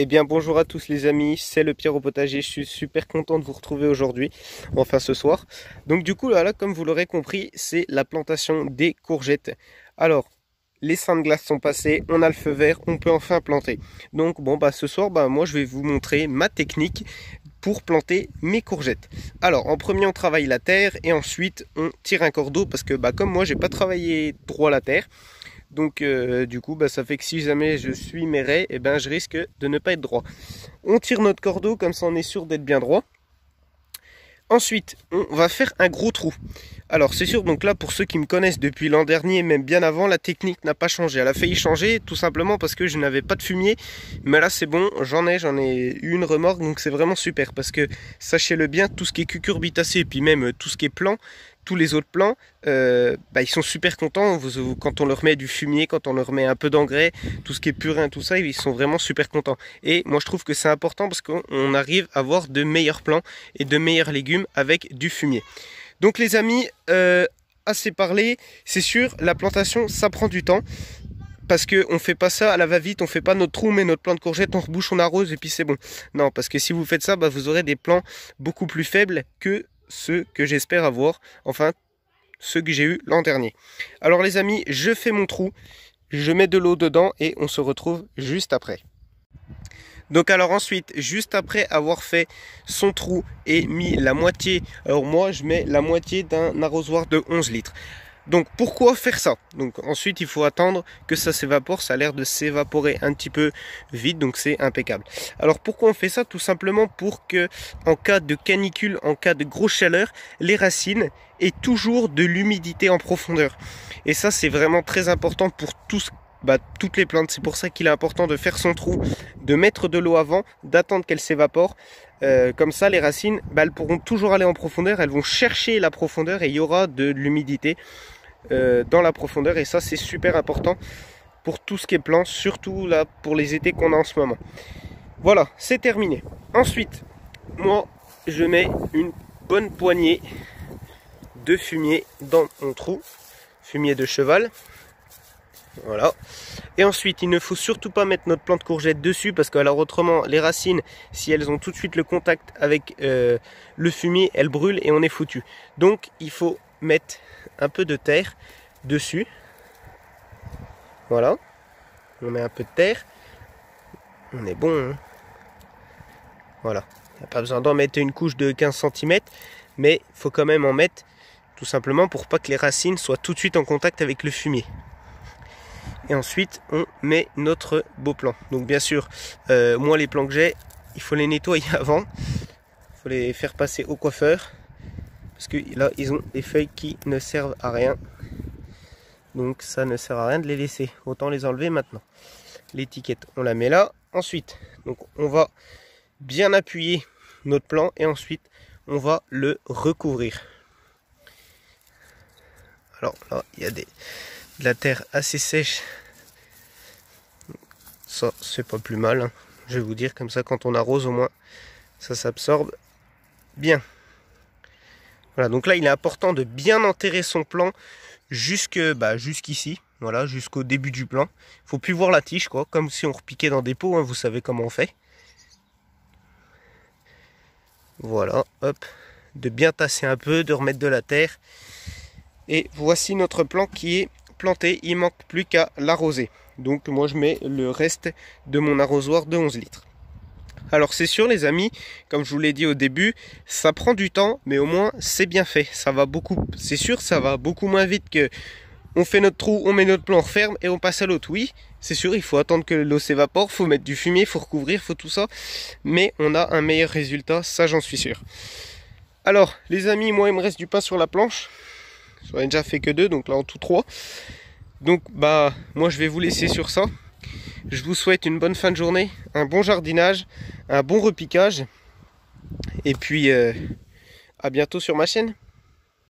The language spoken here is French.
Eh bien bonjour à tous les amis, c'est le Pierre au potager, je suis super content de vous retrouver aujourd'hui, enfin ce soir. Donc du coup là comme vous l'aurez compris, c'est la plantation des courgettes. Alors, les seins de glace sont passés, on a le feu vert, on peut enfin planter. Donc bon bah ce soir, moi je vais vous montrer ma technique pour planter mes courgettes. Alors en premier on travaille la terre et ensuite on tire un cordeau parce que comme moi j'ai pas travaillé droit la terre. Donc du coup ça fait que si jamais je suis mes raies, je risque de ne pas être droit. On tire notre cordeau, comme ça on est sûr d'être bien droit. Ensuite on va faire un gros trou. Alors c'est sûr, donc là pour ceux qui me connaissent depuis l'an dernier, même bien avant, la technique n'a pas changé. Elle a failli changer tout simplement parce que je n'avais pas de fumier. Mais là c'est bon, j'en ai eu une remorque, donc c'est vraiment super. Parce que sachez-le bien, tout ce qui est cucurbitacé et puis même tout ce qui est plant, tous les autres plants, ils sont super contents quand on leur met du fumier, quand on leur met un peu d'engrais, tout ce qui est purin, tout ça, ils sont vraiment super contents. Et moi je trouve que c'est important parce qu'on arrive à avoir de meilleurs plants et de meilleurs légumes avec du fumier. Donc les amis, assez parlé, c'est sûr, la plantation ça prend du temps. Parce qu'on ne fait pas ça à la va-vite, on ne fait pas notre trou, on met notre plant de courgettes, on rebouche, on arrose et puis c'est bon. Non, parce que si vous faites ça, vous aurez des plants beaucoup plus faibles que ceux que j'espère avoir, enfin ceux que j'ai eu l'an dernier. Alors les amis, je fais mon trou, je mets de l'eau dedans et on se retrouve juste après. Donc alors ensuite, juste après avoir fait son trou et mis la moitié, alors moi je mets la moitié d'un arrosoir de 11 litres. Donc pourquoi faire ça? Donc ensuite il faut attendre que ça s'évapore, ça a l'air de s'évaporer un petit peu vite, donc c'est impeccable. Alors pourquoi on fait ça? Tout simplement pour que en cas de canicule, en cas de grosse chaleur, les racines aient toujours de l'humidité en profondeur. Et ça c'est vraiment très important pour toutes les plantes. C'est pour ça qu'il est important de faire son trou, de mettre de l'eau avant, d'attendre qu'elle s'évapore. Comme ça les racines elles pourront toujours aller en profondeur, elles vont chercher la profondeur et il y aura de l'humidité dans la profondeur, et ça c'est super important pour tout ce qui est plant, surtout là pour les étés qu'on a en ce moment. Voilà, c'est terminé. Ensuite moi je mets une bonne poignée de fumier dans mon trou, fumier de cheval. Voilà. Et ensuite, il ne faut surtout pas mettre notre plant de courgette dessus parce que alors autrement, les racines, si elles ont tout de suite le contact avec le fumier, elles brûlent et on est foutu. Donc, il faut mettre un peu de terre dessus. Voilà. On met un peu de terre. On est bon. Hein, voilà. Il n'y a pas besoin d'en mettre une couche de 15 cm, mais il faut quand même en mettre tout simplement pour pas que les racines soient tout de suite en contact avec le fumier. Et ensuite on met notre beau plant. Donc bien sûr, moi les plants que j'ai, il faut les nettoyer avant. Il faut les faire passer au coiffeur. Parce que là ils ont des feuilles qui ne servent à rien. Donc ça ne sert à rien de les laisser. Autant les enlever maintenant. L'étiquette on la met là. Ensuite, donc on va bien appuyer notre plant. Et ensuite on va le recouvrir. Alors là il y a de la terre assez sèche. Ça c'est pas plus mal, hein. Je vais vous dire, comme ça quand on arrose au moins ça s'absorbe bien. Voilà, donc là il est important de bien enterrer son plant jusqu'ici, voilà, jusqu'au début du plant. Il faut plus voir la tige quoi, comme si on repiquait dans des pots, hein, vous savez comment on fait. Voilà, hop, de bien tasser un peu, de remettre de la terre. Et voici notre plant qui est planté, il manque plus qu'à l'arroser. Donc moi je mets le reste de mon arrosoir de 11 litres. Alors c'est sûr les amis, comme je vous l'ai dit au début, ça prend du temps, mais au moins c'est bien fait. Ça va beaucoup, c'est sûr, ça va beaucoup moins vite que on fait notre trou, on met notre plant, on referme et on passe à l'autre. Oui, c'est sûr, il faut attendre que l'eau s'évapore, faut mettre du fumier, faut recouvrir, faut tout ça. Mais on a un meilleur résultat, ça j'en suis sûr. Alors les amis, moi il me reste du pain sur la planche. J'en ai déjà fait que 2, donc là en tout 3. Donc moi je vais vous laisser sur ça. Je vous souhaite une bonne fin de journée, un bon jardinage, un bon repiquage. Et puis à bientôt sur ma chaîne.